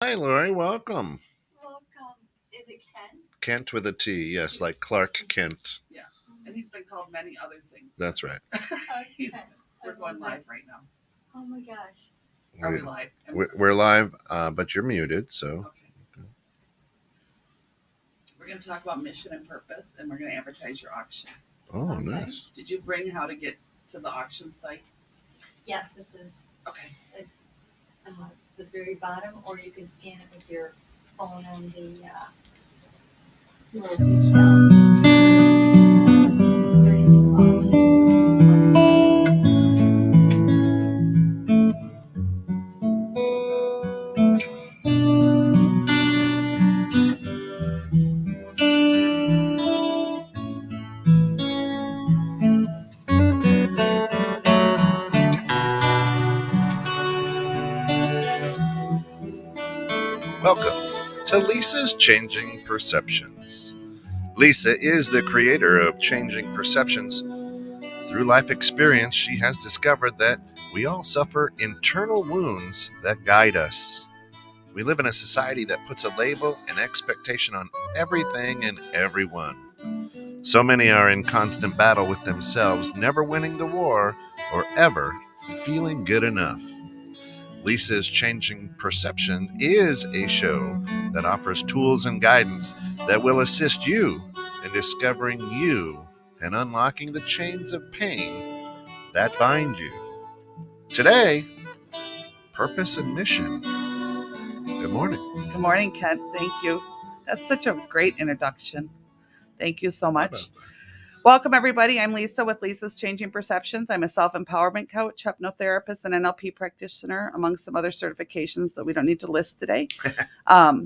Hi, Lori. Welcome. Welcome. Is it Ken? Kent with a T. Yes, like Clark Kent. Yeah, and he's been called many other things. That's right. He's, Okay. we're going live right now. Oh my gosh. Are we live? We're live, but you're muted, so. Okay. We're going to talk about mission and purpose, and we're going to advertise your auction. Oh, Okay. nice. Did you bring how to get to the auction site? Yes, this is. Okay. It's the very bottom, or you can scan it with your phone on the little decal. 32 auctions. Welcome to Lisa's Changing Perceptions. Lisa is the creator of Changing Perceptions. Through life experience, she has discovered that we all suffer internal wounds that guide us. We live in a society that puts a label and expectation on everything and everyone. So many are in constant battle with themselves, never winning the war or ever feeling good enough. Lisa's Changing Perception is a show that offers tools and guidance that will assist you in discovering you and unlocking the chains of pain that bind you. Today, purpose and mission. Good morning. Good morning, Kent. Thank you. That's such a great introduction. Thank you so much. Welcome, everybody. I'm Lisa with Lisa's Changing Perceptions. I'm a self-empowerment coach, hypnotherapist, and NLP practitioner, among some other certifications that we don't need to list today. I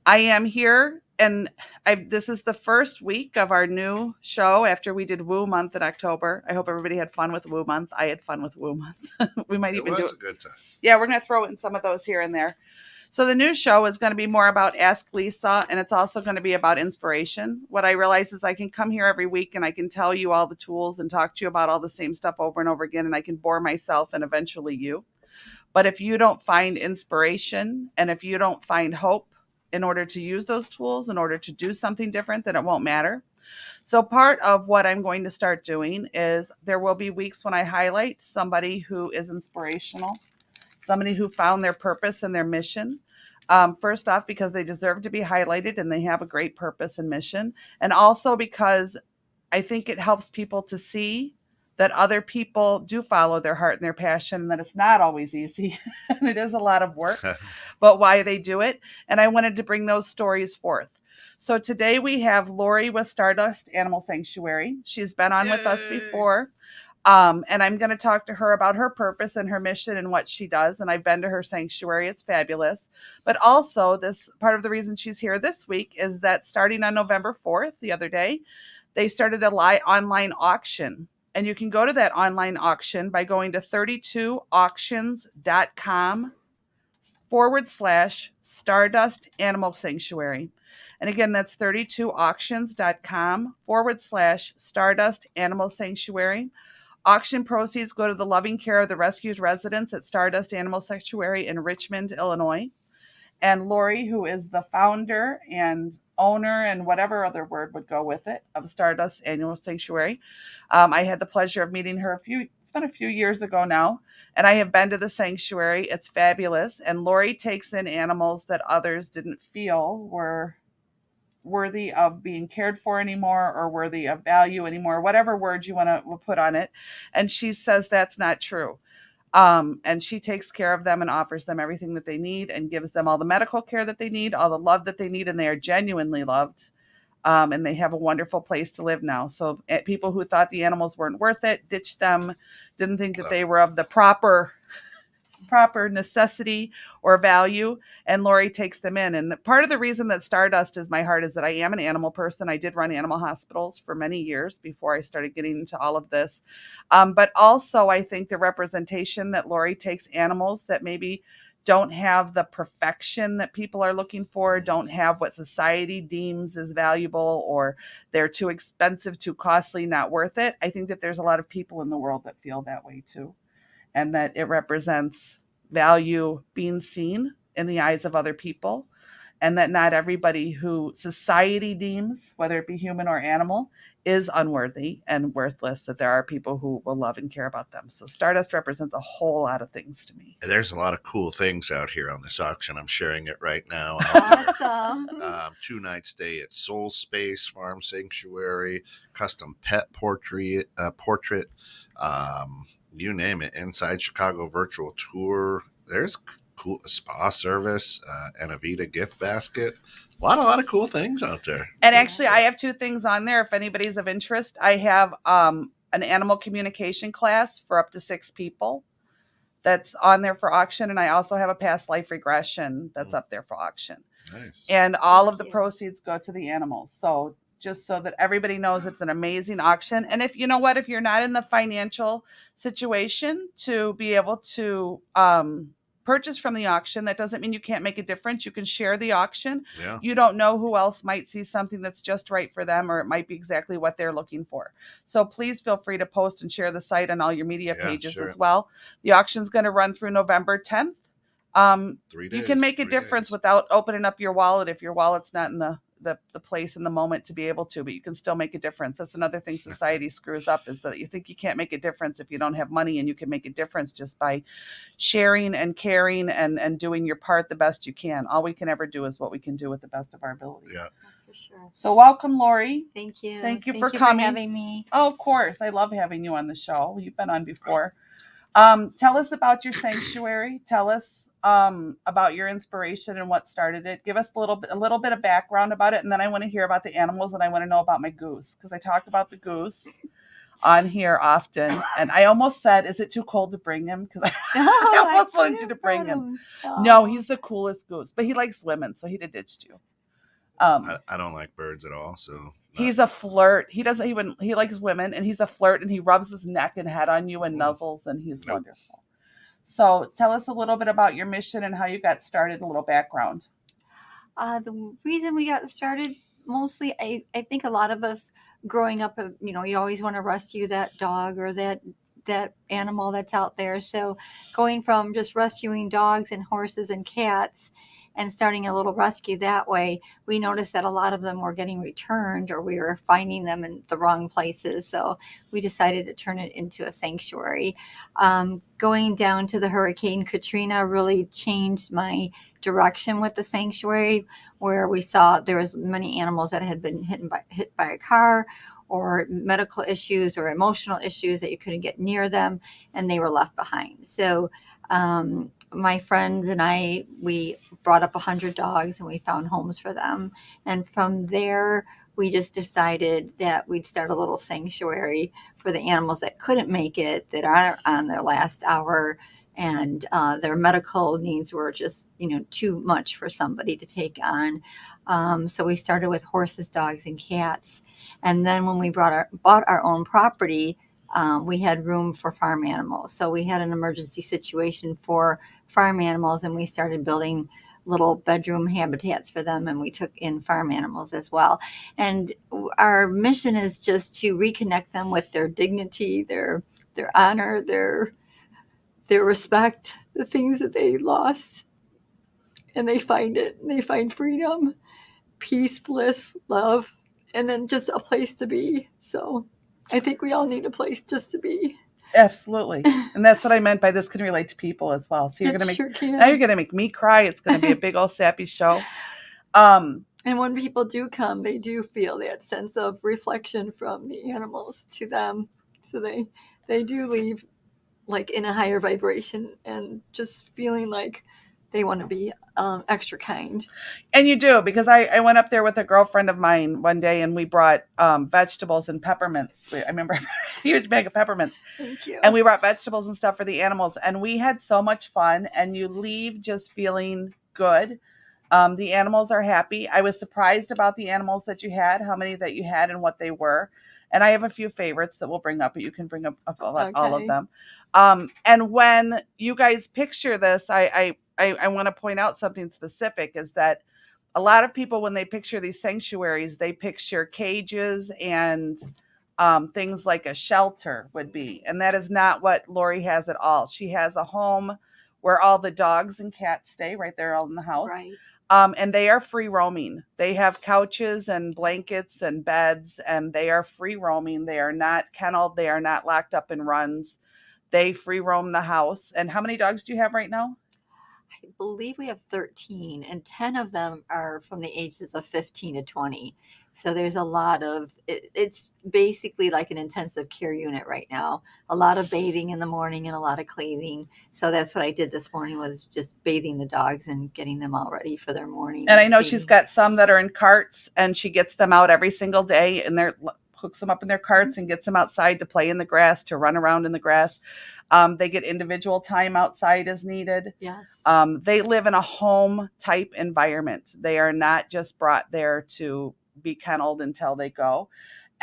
am here, and this is the first week of our new show after we did Woo Month in October. I hope everybody had fun with Woo Month. I had fun with Woo Month. We might even do it. It was a good time. Yeah, we're going to throw in some of those here and there. So the new show is going to be more about Ask Lisa, and it's also going to be about inspiration. What I realize is I can come here every week and I can tell you all the tools and talk to you about all the same stuff over and over again, and I can bore myself and eventually you. But if you don't find inspiration and if you don't find hope in order to use those tools, in order to do something different, then it won't matter. So part of what I'm going to start doing is there will be weeks when I highlight somebody who is inspirational, somebody who found their purpose and their mission. First off, because they deserve to be highlighted and they have a great purpose and mission. And also because I think it helps people to see that other people do follow their heart and their passion, and that it's not always easy and it is a lot of work, but why they do it. And I wanted to bring those stories forth. So today we have Lori with Stardust Animal Sanctuary. She's been on with us before. And I'm going to talk to her about her purpose and her mission and what she does. And I've been to her sanctuary. It's fabulous. But also, this part of the reason she's here this week is that starting on November 4th, the other day, they started a online auction. And you can go to that online auction by going to 32auctions.com/Stardust Animal Sanctuary. And again, that's 32auctions.com/Stardust Animal Sanctuary. Auction proceeds go to the loving care of the rescued residents at Stardust Animal Sanctuary in Richmond, Illinois. And Lori, who is the founder and owner and whatever other word would go with it of Stardust Animal Sanctuary. I had the pleasure of meeting her it's been a few years ago now, and I have been to the sanctuary. It's fabulous. And Lori takes in animals that others didn't feel were worthy of being cared for anymore or worthy of value anymore, whatever word you want to put on it. And she says that's not true. And she takes care of them and offers them everything that they need and gives them all the medical care that they need, all the love that they need, and they are genuinely loved. And they have a wonderful place to live now. So people who thought the animals weren't worth it, ditched them, didn't think that they were of the proper necessity or value, and Lori takes them in. And part of the reason that Stardust is my heart is that I am an animal person. I did run animal hospitals for many years before I started getting into all of this. But also I think the representation that Lori takes animals that maybe don't have the perfection that people are looking for, don't have what society deems as valuable, or they're too expensive, too costly, not worth it. I think that there's a lot of people in the world that feel that way too, and that it represents value being seen in the eyes of other people, and that not everybody who society deems, whether it be human or animal, is unworthy and worthless, that there are people who will love and care about them. So Stardust represents a whole lot of things to me. There's a lot of cool things out here on this auction. I'm sharing it right now. Out there. Awesome. 2 night stay at Soul Space Farm Sanctuary, custom pet portrait, you name it. Inside Chicago virtual tour. There's cool spa service and a Vita gift basket. A lot of cool things out there. And actually, I have 2 things on there. If anybody's of interest, I have an animal communication class for up to 6 people that's on there for auction. And I also have a past life regression that's up there for auction. Nice. And all of the Thank you. proceeds go to the animals. So just so that everybody knows, it's an amazing auction. And if you know what, if you're not in the financial situation to be able to purchase from the auction, that doesn't mean you can't make a difference. You can share the auction. Yeah. You don't know who else might see something that's just right for them, or it might be exactly what they're looking for. So please feel free to post and share the site on all your media pages sure. as well. The auction's going to run through November 10th. 3 days. You can make a 3 difference days. without opening up your wallet if your wallet's not in the place in the moment to be able to, but you can still make a difference. That's another thing society screws up, is that you think you can't make a difference if you don't have money, and you can make a difference just by sharing and caring and doing your part the best you can. All we can ever do is what we can do with the best of our ability. Yeah. That's for sure. So welcome, Lori. Thank you. Thank you for coming. having me. Oh, of course. I love having you on the show. You've been on before. Tell us about your sanctuary. Tell us about your inspiration and what started it. Give us a little bit of background about it, and then I want to hear about the animals, and I want to know about my goose, because I talk about the goose on here often. And I almost said, is it too cold to bring him? Because I almost wanted you to bring him. No, he's the coolest goose, but he likes women, so he ditched you. I don't like birds at all, so he's a flirt. He likes women, and he's a flirt, and he rubs his neck and head on you and nuzzles, and he's wonderful. So tell us a little bit about your mission and how you got started, a little background. The reason we got started, mostly, I think a lot of us growing up, you always want to rescue that dog or that animal that's out there. So going from just rescuing dogs and horses and cats and starting a little rescue that way, we noticed that a lot of them were getting returned, or we were finding them in the wrong places. So we decided to turn it into a sanctuary. Going down to the Hurricane Katrina really changed my direction with the sanctuary, where we saw there was many animals that had been hit by a car, or medical issues or emotional issues that you couldn't get near them, and they were left behind. So my friends and we brought up 100 dogs, and we found homes for them. And from there, we just decided that we'd start a little sanctuary for the animals that couldn't make it, that are on their last hour, and their medical needs were just, too much for somebody to take on. So we started with horses, dogs, and cats. And then when we bought our own property, we had room for farm animals. So we had an emergency situation for farm animals, and we started building little bedroom habitats for them, and we took in farm animals as well. And our mission is just to reconnect them with their dignity, their honor, their respect, the things that they lost, and they find it, and they find freedom, peace, bliss, love, and then just a place to be. So I think we all need a place just to be. Absolutely. And that's what I meant by this can relate to people as well. So you're going to make me cry. It's going to be a big old sappy show. And when people do come, they do feel that sense of reflection from the animals to them. So they do leave like in a higher vibration and just feeling like they want to be extra kind. And you do, because I went up there with a girlfriend of mine one day, and we brought vegetables and peppermints. I remember a huge bag of peppermints. Thank you. And we brought vegetables and stuff for the animals, and we had so much fun, and you leave just feeling good. The animals are happy. I was surprised about the animals that you had, how many that you had and what they were. And I have a few favorites that we'll bring up, but you can bring up all of them. And when you guys picture this, I want to point out something specific, is that a lot of people, when they picture these sanctuaries, they picture cages and things like a shelter would be. And that is not what Lori has at all. She has a home where all the dogs and cats stay, right there all in the house. Right. And they are free roaming. They have couches and blankets and beds, and they are free roaming. They are not kenneled. They are not locked up in runs. They free roam the house. And how many dogs do you have right now? I believe we have 13, and 10 of them are from the ages of 15 to 20. So there's a lot of it's basically like an intensive care unit right now. A lot of bathing in the morning and a lot of cleaning. So that's what I did this morning, was just bathing the dogs and getting them all ready for their morning. And I know she's feeding. got some that are in carts, and she gets them out every single day, and they're hooks them up in their carts and gets them outside to play in the grass, to run around in the grass. They get individual time outside as needed. Yes. They live in a home type environment. They are not just brought there to be kenneled until they go.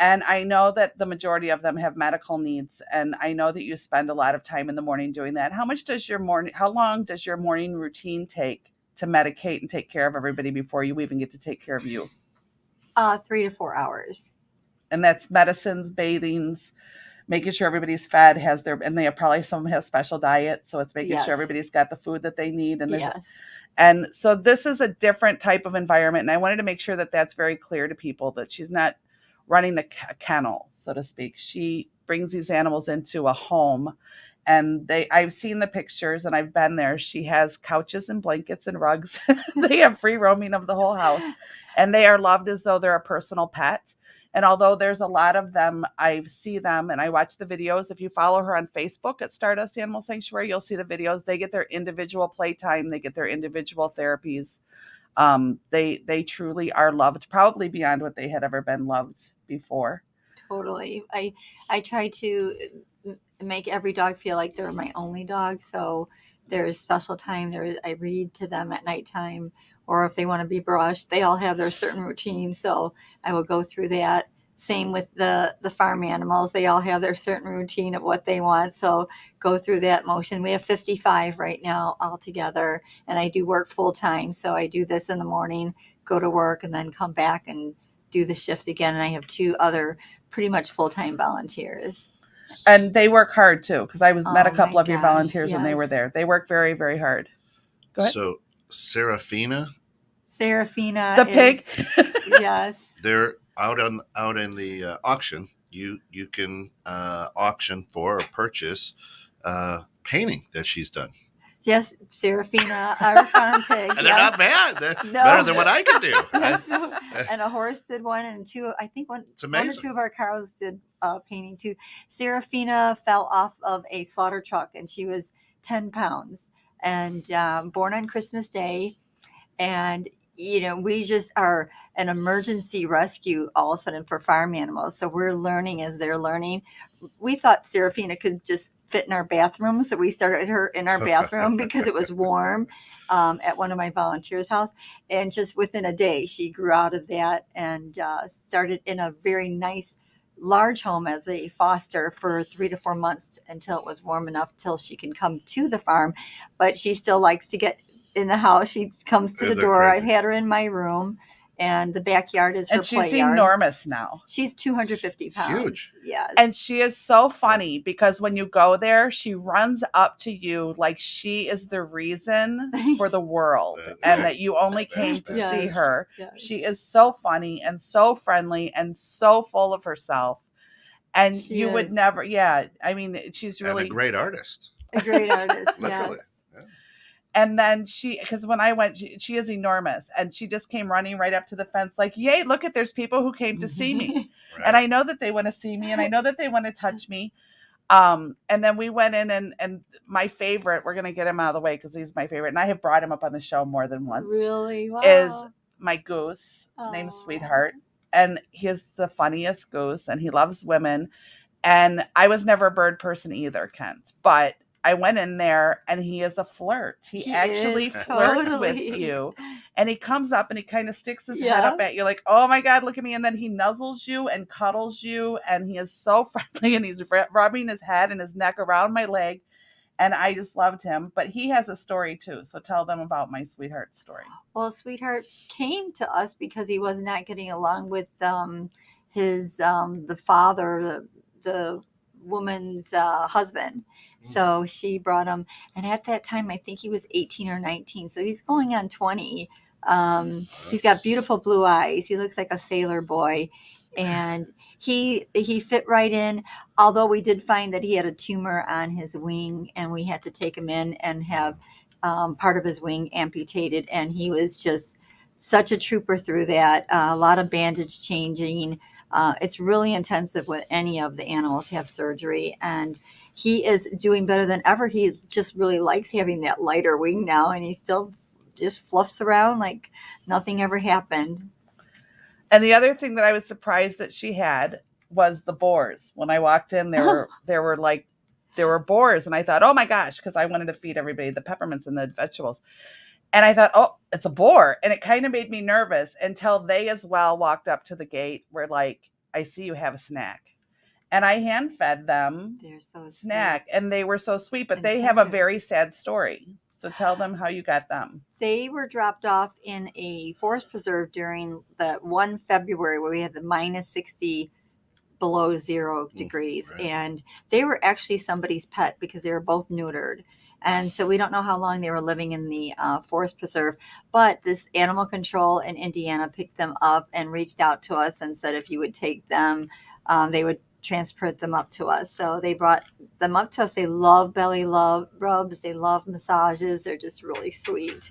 And I know that the majority of them have medical needs. And I know that you spend a lot of time in the morning doing that. How long does your morning routine take to medicate and take care of everybody before you even get to take care of you? 3 to 4 hours. And that's medicines, bathings, making sure everybody's fed, and they have probably some of them have special diets. So it's making Yes. sure everybody's got the food that they need. And Yes. and so this is a different type of environment. And I wanted to make sure that that's very clear to people, that she's not running a kennel, so to speak. She brings these animals into a home, and I've seen the pictures and I've been there. She has couches and blankets and rugs. They have free roaming of the whole house, and they are loved as though they're a personal pet. And although there's a lot of them, I see them and I watch the videos. If you follow her on Facebook at Stardust Animal Sanctuary, you'll see the videos. They get their individual playtime. They get their individual therapies. They truly are loved, probably beyond what they had ever been loved before. Totally. I try to make every dog feel like they're my only dog. So there's special time. I read to them at nighttime, or if they want to be brushed, they all have their certain routine. So I will go through that. Same with the farm animals. They all have their certain routine of what they want. So go through that motion. We have 55 right now all together, and I do work full time. So I do this in the morning, go to work, and then come back and do the shift again. And I have 2 other pretty much full-time volunteers. And they work hard too, because I met a Oh couple my of your gosh, volunteers when they were yes. there. They work very, very hard. Go ahead. So, Serafina, Serafina The pig. Yes. they're out in the auction. You can auction for or purchase painting that she's done. Yes, Serafina, our farm pig. And they're yes. not bad. They're No. better than what I can do. Yes. And a horse did one, and 2, I think one or amazing. 2 of our cows did painting too. Serafina fell off of a slaughter truck, and she was 10 pounds, and born on Christmas Day. And we just are an emergency rescue all of a sudden for farm animals. So we're learning as they're learning. We thought Serafina could just fit in our bathroom. So we started her in our bathroom because it was warm at one of my volunteers' house. And just within a day, she grew out of that and started in a very nice large home as a foster for 3 to 4 months until it was warm enough till she can come to the farm. But she still likes to get in the house. She comes to the door. Crazy. I've had her in my room, and the backyard is her And she's play yard. enormous now. She's 250 pounds. Huge. Yes. And she is so funny because when you go there, she runs up to you like she is the reason for the world and that you only came to Yes. see her. Yes. She is so funny and so friendly and so full of herself. And She you would is. never, I mean, she's And really a great artist. A great artist. Literally. Yes. Yeah. And then because when I went, she is enormous, and she just came running right up to the fence like, yay, look there's people who came to see me. Right. And I know that they want to see me, and I know that they want to touch me. And then we went in and my favorite, we're going to get him out of the way because he's my favorite. And I have brought him up on the show more than once. Really? Wow. Is my goose named Aw. Sweetheart. And he is the funniest goose, and he loves women. And I was never a bird person either, Kent, but I went in there and he is a flirt. He actually is, flirts totally. with you. And he comes up and he kind of sticks his Yeah. head up at you like, oh my God, look at me. And then he nuzzles you and cuddles you. And he is so friendly, and he's rubbing his head and his neck around my leg. And I just loved him. But he has a story too. So tell them about my Sweetheart story. Well, Sweetheart came to us because he was not getting along with his the father, the woman's husband. So she brought him, and at that time I think he was 18 or 19, so he's going on 20. He's got beautiful blue eyes. He looks like a sailor boy, and he fit right in. Although we did find that he had a tumor on his wing, and we had to take him in and have part of his wing amputated, and he was just such a trooper through that. A lot of bandage changing. It's really intensive with any of the animals have surgery, and he is doing better than ever. He just really likes having that lighter wing now, and he still just fluffs around like nothing ever happened. And the other thing that I was surprised that she had was the boars. When I walked in, there were boars, and I thought, oh my gosh, because I wanted to feed everybody the peppermints and the vegetables. And I thought, oh, it's a boar. And it kind of made me nervous until they as well walked up to the gate. Were like, I see you have a snack. And I hand fed them snack, and they were so sweet, but they have a very sad story. So tell them how you got them. They were dropped off in a forest preserve during the one February where we had the minus 60 below 0 degrees. Right. And they were actually somebody's pet because they were both neutered. And so we don't know how long they were living in the forest preserve. But this animal control in Indiana picked them up and reached out to us and said if you would take them, they would transport them up to us. So they brought them up to us. They love belly rubs. They love massages. They're just really sweet.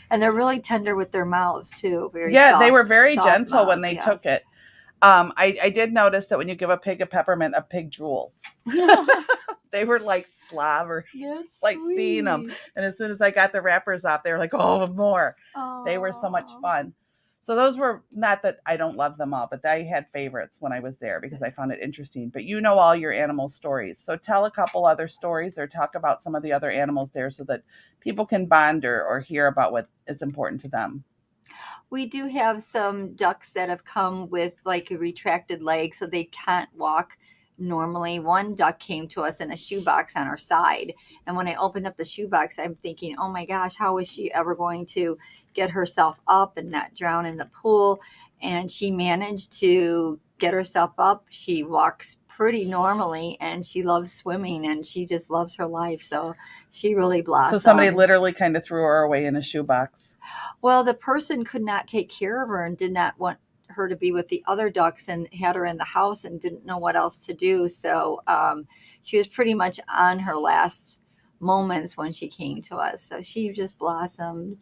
And they're really tender with their mouths too. They were very gentle mouths, when they took it. I did notice that when you give a pig a peppermint, a pig drools. They were like slobber, like sweet. Seeing them. And as soon as I got the wrappers off, they were like, oh, more. Aww. They were so much fun. So those were, not that I don't love them all, but I had favorites when I was there because I found it interesting. But you know all your animal stories. So tell a couple other stories or talk about some of the other animals there so that people can bond or hear about what is important to them. We do have some ducks that have come with like a retracted leg so they can't walk normally. One duck came to us in a shoebox on her side. And when I opened up the shoebox, I'm thinking, oh my gosh, how is she ever going to get herself up and not drown in the pool? And she managed to get herself up. She walks pretty normally and she loves swimming and she just loves her life. So she really blossomed. So somebody literally kind of threw her away in a shoebox. Well, the person could not take care of her and did not want her to be with the other ducks and had her in the house and didn't know what else to do. So she was pretty much on her last moments when she came to us. So she just blossomed.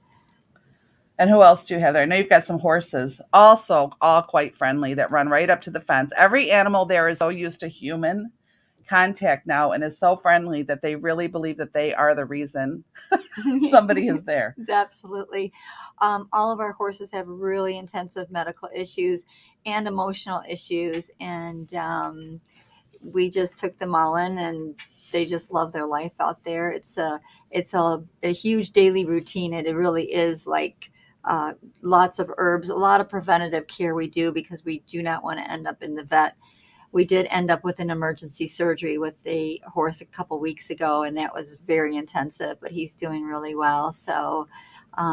And who else do you have there? I know you've got some horses, also all quite friendly, that run right up to the fence. Every animal there is so used to human contact now and is so friendly that they really believe that they are the reason somebody is there. Absolutely. All of our horses have really intensive medical issues and emotional issues. And we just took them all in and they just love their life out there. It's a huge daily routine. It really is like lots of herbs, a lot of preventative care we do because we do not want to end up in the vet. We did end up with an emergency surgery with a horse a couple weeks ago, and that was very intensive, but he's doing really well. So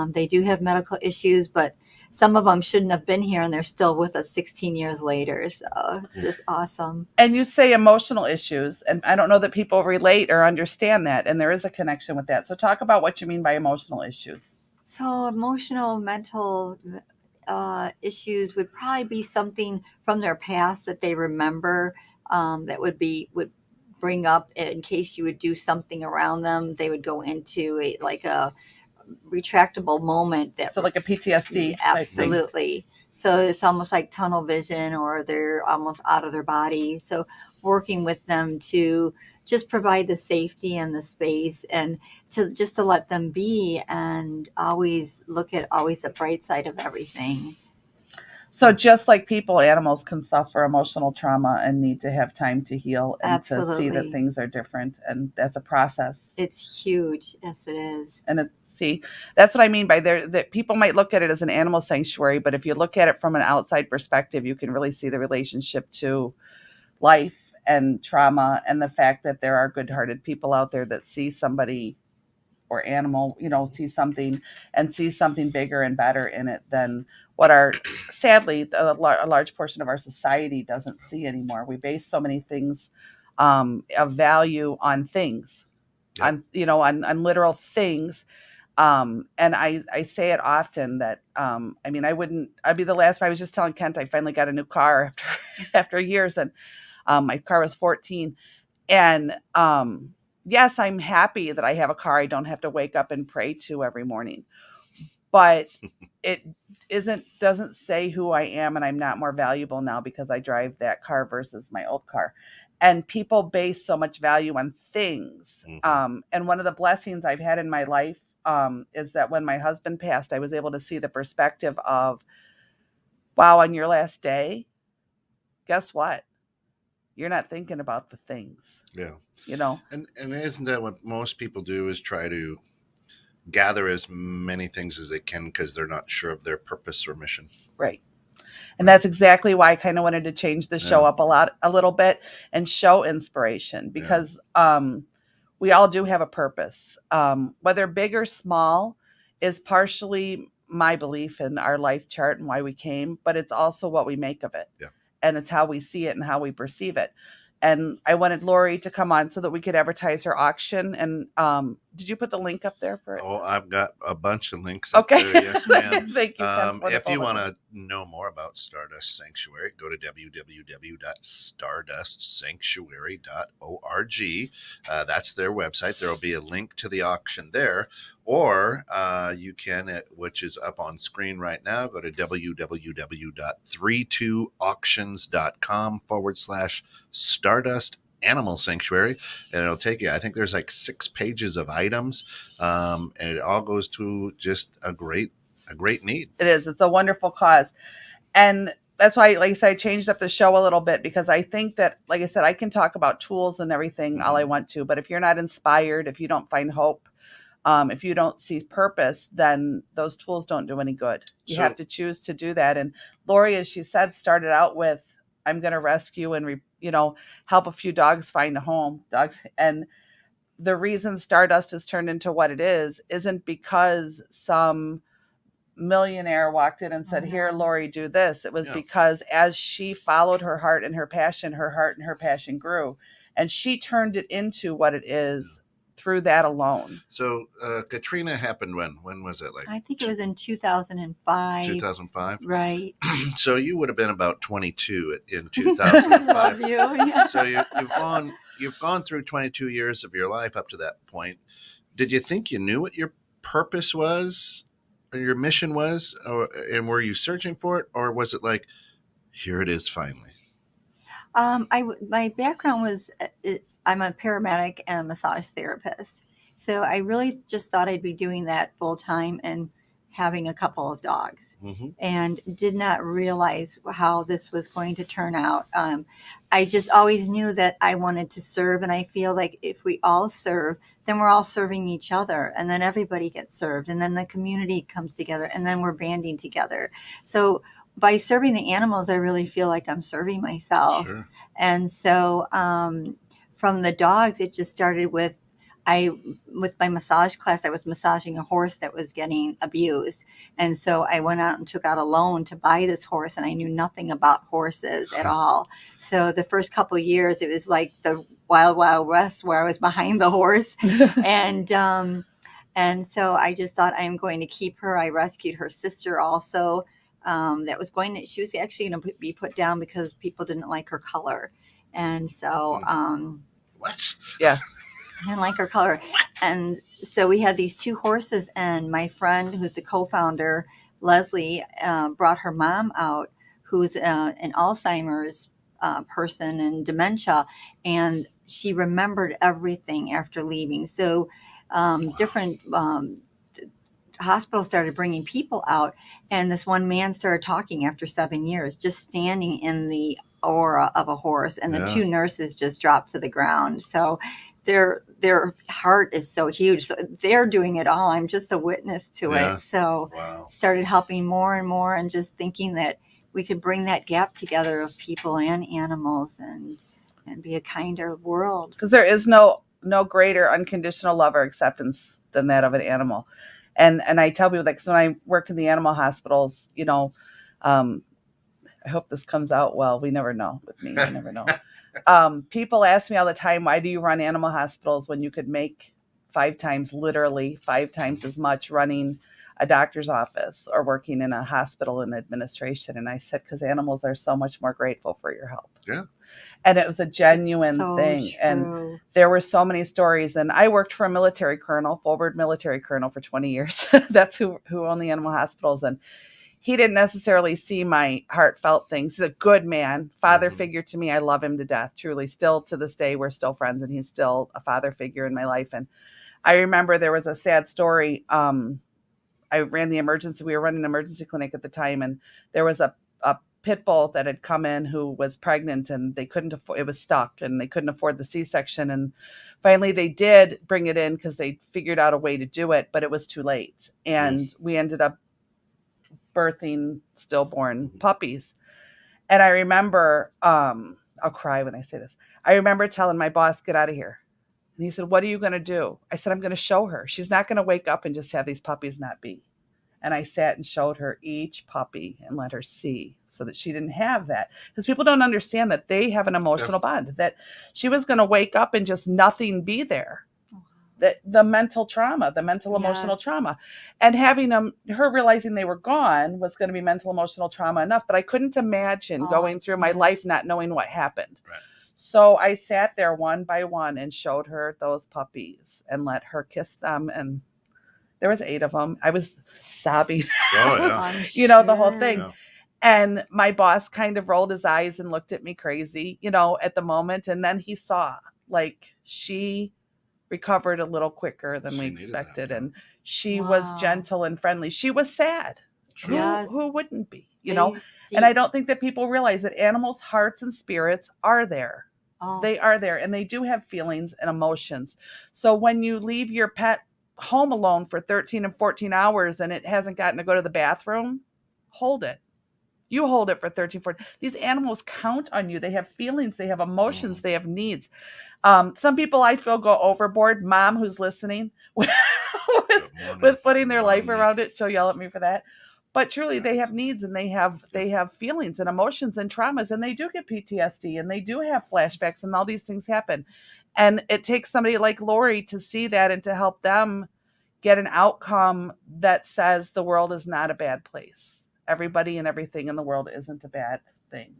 they do have medical issues, but some of them shouldn't have been here, and they're still with us 16 years later. So it's just awesome. And you say emotional issues, and I don't know that people relate or understand that, and there is a connection with that. So talk about what you mean by emotional issues. So emotional, mental issues would probably be something from their past that they remember that would bring up in case you would do something around them. They would go into a retractable moment like a PTSD. Absolutely. So it's almost like tunnel vision, or they're almost out of their body. So working with them to just provide the safety and the space and to let them be and always look at the bright side of everything. So just like people, animals can suffer emotional trauma and need to have time to heal and Absolutely. To see that things are different. And that's a process. It's huge. Yes, it is. And that's what I mean by that people might look at it as an animal sanctuary, but if you look at it from an outside perspective, you can really see the relationship to life and trauma and the fact that there are good-hearted people out there that see somebody or animal, see something and see something bigger and better in it than what sadly, a large portion of our society doesn't see anymore. We base so many things a value on things, Yep. on literal things. And I say it often that, I mean, I'd be the last, I was just telling Kent, I finally got a new car after, after years. And, my car was 14. And, yes, I'm happy that I have a car I don't have to wake up and pray to every morning, but it doesn't say who I am, and I'm not more valuable now because I drive that car versus my old car. And people base so much value on things. And one of the blessings I've had in my life, is that when my husband passed, I was able to see the perspective of, wow, on your last day, guess what? You're not thinking about the things, Yeah. And isn't that what most people do, is try to gather as many things as they can because they're not sure of their purpose or mission. Right. And that's exactly why I kind of wanted to change the show up a little bit and show inspiration, because we all do have a purpose, whether big or small, is partially my belief in our life chart and why we came, but it's also what we make of it. Yeah. And it's how we see it and how we perceive it. And I wanted Lori to come on so that we could advertise her auction. And did you put the link up there for it? Oh, I've got a bunch of links up there. Yes, ma'am. Thank you. If you want to know more about Stardust Sanctuary, go to www.stardustsanctuary.org. That's their website. There will be a link to the auction there. Or you can, which is up on screen right now, go to www.32auctions.com/Stardust Animal Sanctuary, and it'll take you, I think there's like 6 pages of items, and it all goes to just a great need. It is. It's a wonderful cause. And that's why, like I said, I changed up the show a little bit, because I think that, like I said, I can talk about tools and everything all I want to, but if you're not inspired, if you don't find hope, if you don't see purpose, then those tools don't do any good. You have to choose to do that. And Lori, as she said, started out with, I'm going to rescue and help a few dogs find a home. And the reason Stardust has turned into what it is isn't because some millionaire walked in and said, here, Lori, do this. It was because as she followed her heart and her passion, her heart and her passion grew, and she turned it into what it is through that alone. So Katrina happened when was it? I think it was in 2005. 2005? Right. So you would have been about 22 in 2005. Love you. Yeah. So you've gone through 22 years of your life up to that point. Did you think you knew what your purpose was or your mission was, and were you searching for it, or was it like, here it is finally? My background was, I'm a paramedic and a massage therapist. So I really just thought I'd be doing that full time and having a couple of dogs, and did not realize how this was going to turn out. I just always knew that I wanted to serve. And I feel like if we all serve, then we're all serving each other, and then everybody gets served, and then the community comes together, and then we're banding together. So by serving the animals, I really feel like I'm serving myself. Sure. And so from the dogs, it just started with my massage class, I was massaging a horse that was getting abused. And so I went out and took out a loan to buy this horse, and I knew nothing about horses at all. So the first couple of years, it was like the wild, wild west where I was behind the horse. And so I just thought, I'm going to keep her. I rescued her sister also. She was actually going to be put down because people didn't like her color. And so, what? Yeah. I didn't like her color. And so we had these 2 horses, and my friend, who's the co-founder, Leslie, brought her mom out, who's an Alzheimer's person and dementia. And she remembered everything after leaving. So different hospitals started bringing people out. And this one man started talking after 7 years, just standing in the aura of a horse. And the 2 nurses just dropped to the ground. So their heart is so huge. So they're doing it all. I'm just a witness to it. So started helping more and more, and just thinking that we could bring that gap together of people and animals, and be a kinder world. Because there is no greater unconditional love or acceptance than that of an animal. And I tell people, like, so when I worked in the animal hospitals, I I hope this comes out well. We never know with me. I never know. People ask me all the time, why do you run animal hospitals when you could make literally five times as much running a doctor's office or working in a hospital in administration? And I said, because animals are so much more grateful for your help. Yeah. And it was a genuine so thing. true. And there were so many stories. And I worked for a military colonel, forward military colonel for 20 years. That's who owned the animal hospitals. And he didn't necessarily see my heartfelt things. He's a good man, father figure to me. I love him to death, truly. Still to this day, we're still friends, and he's still a father figure in my life. And I remember there was a sad story. I ran the emergency. We were running an emergency clinic at the time, and there was a pit bull that had come in who was pregnant, and they couldn't afford, it was stuck, and they couldn't afford the C-section. And finally they did bring it in because they figured out a way to do it, but it was too late. And we ended up birthing stillborn puppies. And I remember, I'll cry when I say this. I remember telling my boss, get out of here. And he said, what are you going to do? I said, I'm going to show her. She's not going to wake up and just have these puppies not be. And I sat and showed her each puppy and let her see, so that she didn't have that. Because people don't understand that they have an emotional bond, that she was going to wake up and just nothing be there. That the mental trauma, the mental emotional trauma, and having her realizing they were gone was going to be mental emotional trauma enough. But I couldn't imagine going through my life not knowing what happened. Right. So I sat there one by one and showed her those puppies and let her kiss them. And there was 8 of them. I was sobbing, the whole thing. Yeah. And my boss kind of rolled his eyes and looked at me crazy, at the moment. And then he saw, like, she recovered a little quicker than we expected. And she was gentle and friendly. She was sad. Who wouldn't be, And I don't think that people realize that animals' hearts and spirits are there. They are there, and they do have feelings and emotions. So when you leave your pet home alone for 13 and 14 hours and it hasn't gotten to go to the bathroom, hold it. You hold it for 13, 14. These animals count on you. They have feelings. They have emotions. They have needs. Some people, I feel, go overboard. Mom, who's listening, with putting their life around it. She'll yell at me for that. But truly, they have needs, and they have feelings and emotions and traumas, and they do get PTSD, and they do have flashbacks, and all these things happen. And it takes somebody like Lori to see that and to help them get an outcome that says the world is not a bad place. Everybody and everything in the world isn't a bad thing.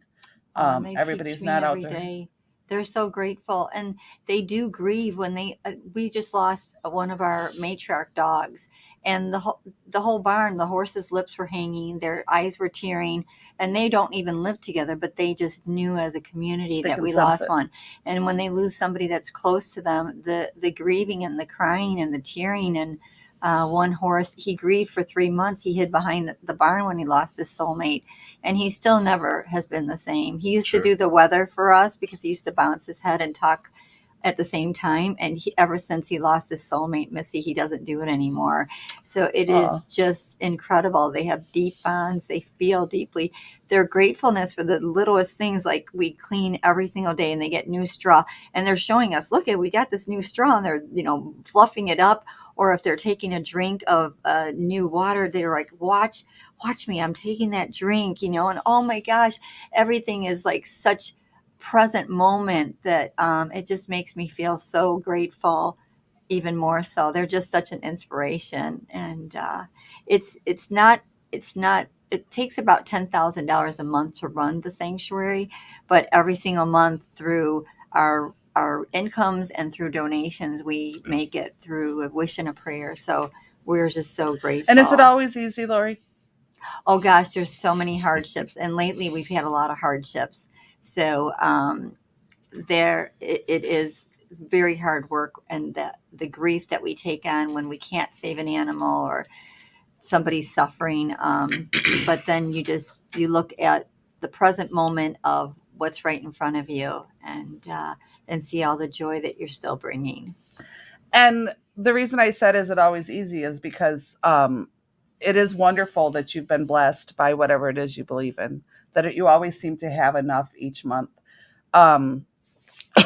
Everybody's not out there. They're so grateful, and they do grieve when we just lost one of our matriarch dogs, and the whole barn, the horses' lips were hanging, their eyes were tearing, and they don't even live together, but they just knew as a community that we lost one. And when they lose somebody that's close to them, the grieving and the crying and the tearing, and one horse, he grieved for 3 months. He hid behind the barn when he lost his soulmate, and he still never has been the same. He used to do the weather for us because he used to bounce his head and talk at the same time. And ever since he lost his soulmate, Missy, he doesn't do it anymore. So it is just incredible. They have deep bonds. They feel deeply. Their gratefulness for the littlest things, like we clean every single day and they get new straw, and they're showing us, look, we got this new straw, and they're, fluffing it up. Or if they're taking a drink of new water, they're like, watch me, I'm taking that drink, and oh my gosh, everything is like such present moment that it just makes me feel so grateful, even more so. They're just such an inspiration. And it takes about $10,000 a month to run the sanctuary, but every single month through our incomes and through donations, we make it through a wish and a prayer. So we're just so grateful. And is it always easy, Lori? Oh gosh, there's so many hardships, and lately we've had a lot of hardships. So it is very hard work, and the grief that we take on when we can't save an animal or somebody's suffering. But then you look at the present moment of what's right in front of you, and see all the joy that you're still bringing. And the reason I said, is it always easy, is because it is wonderful that you've been blessed by whatever it is you believe in, that you always seem to have enough each month.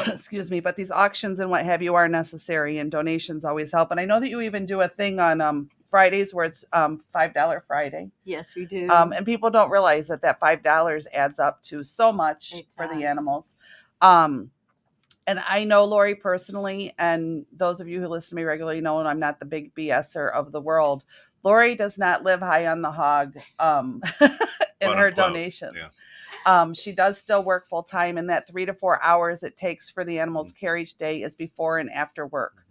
Excuse me, but these auctions and what have you are necessary, and donations always help. And I know that you even do a thing on Fridays where it's $5 Friday. Yes, we do. And people don't realize that $5 adds up to so much It for the does. animals. And I know Lori personally, and those of you who listen to me regularly know I'm not the big BSer of the world. Lori does not live high on the hog in her donations. Yeah. She does still work full time, and that 3 to 4 hours it takes for the animals' care each day is before and after work.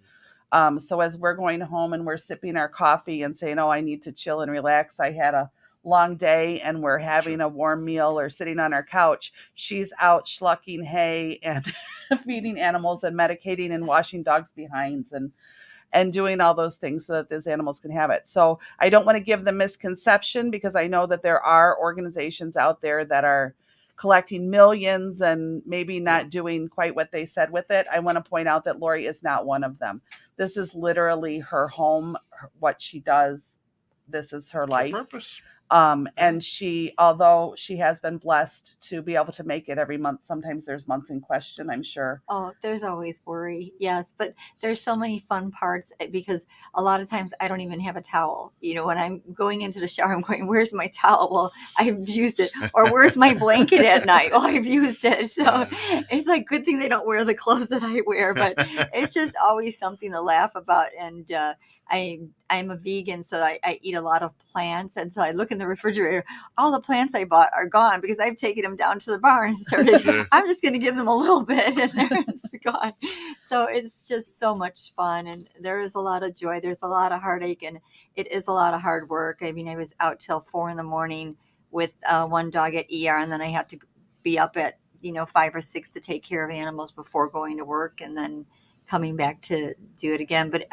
So as we're going home and we're sipping our coffee and saying, oh, I need to chill and relax, I had a long day, and we're having a warm meal or sitting on our couch, she's out schlucking hay and feeding animals and medicating and washing dogs' behinds and doing all those things so that those animals can have it. So I don't want to give the misconception, because I know that there are organizations out there that are collecting millions and maybe not doing quite what they said with it. I want to point out that Lori is not one of them. This is literally her home, what she does. This is her life. Purpose. And she, although she has been blessed to be able to make it every month, sometimes there's months in question, I'm sure. Oh, there's always worry. Yes. But there's so many fun parts, because a lot of times I don't even have a towel. When I'm going into the shower, I'm going, where's my towel? Well, I've used it. Or where's my blanket at night? Well, I've used it. So it's like, good thing they don't wear the clothes that I wear, but it's just always something to laugh about. And, I'm a vegan, so I eat a lot of plants. And so I look in the refrigerator, all the plants I bought are gone because I've taken them down to the barn and started, I'm just going to give them a little bit, and it's gone. So it's just so much fun. And there is a lot of joy. There's a lot of heartache, and it is a lot of hard work. I mean, I was out till 4 a.m. with one dog at ER, and then I had to be up at, 5 or 6 to take care of animals before going to work, and then coming back to do it again. But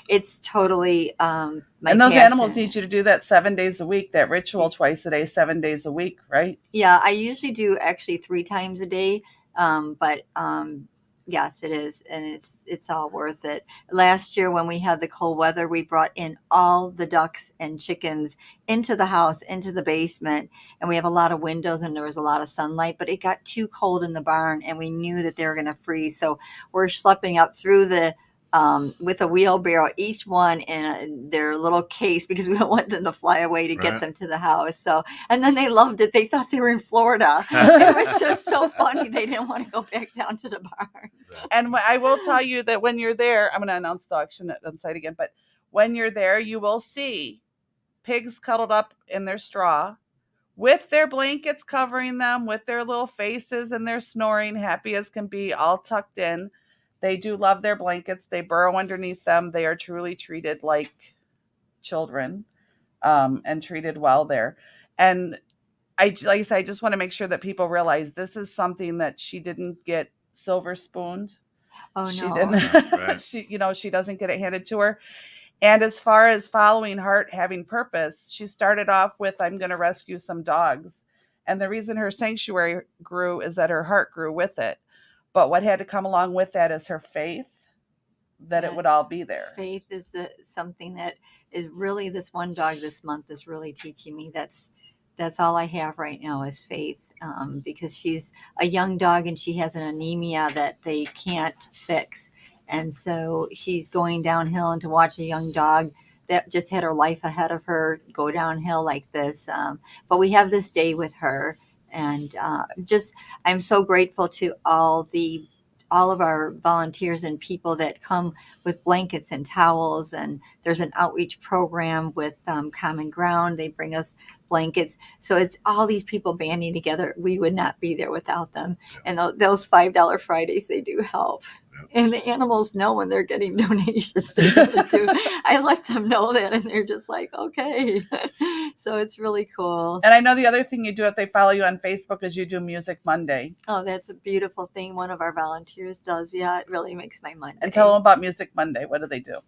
it's totally my and those passion. Animals need you to do that 7 days a week, that ritual twice a day, 7 days a week, right? Yeah, I usually do actually 3 times a day. But yes, it is, and it's all worth it. Last year when we had the cold weather, we brought in all the ducks and chickens into the house, into the basement, and we have a lot of windows and there was a lot of sunlight, but it got too cold in the barn and we knew that they were going to freeze. So we're schlepping up through the with a wheelbarrow, each one in their little case, because we don't want them to fly away to get them to the house. So, and then they loved it. They thought they were in Florida. It was just so funny. They didn't want to go back down to the barn. And I will tell you that when you're there, I'm going to announce the auction on site again, but when you're there, you will see pigs cuddled up in their straw with their blankets covering them, with their little faces, and they're snoring, happy as can be, all tucked in. They do love their blankets. They burrow underneath them. They are truly treated like children, and treated well there. And like I said, I just want to make sure that people realize this is something that she didn't get silver spooned. Oh, she no. didn't. Right. She doesn't get it handed to her. And as far as following heart, having purpose, she started off with, I'm going to rescue some dogs. And the reason her sanctuary grew is that her heart grew with it. But what had to come along with that is her faith that it would all be there. Faith is something that is really, this one dog this month is really teaching me. That's all I have right now is faith, because she's a young dog and she has an anemia that they can't fix. And so she's going downhill, and to watch a young dog that just had her life ahead of her go downhill like this. But we have this day with her, and I'm so grateful to all of our volunteers and people that come with blankets and towels. And there's an outreach program with Common Ground. They bring us blankets. So it's all these people banding together. We would not be there without them. And those $5 Fridays, they do help. And the animals know when they're getting donations. They really do. I let them know that, and they're just like, okay. So it's really cool. And I know the other thing you do if they follow you on Facebook is you do Music Monday. Oh, that's a beautiful thing. One of our volunteers does. Yeah, it really makes my Monday. And tell them about Music Monday. What do they do?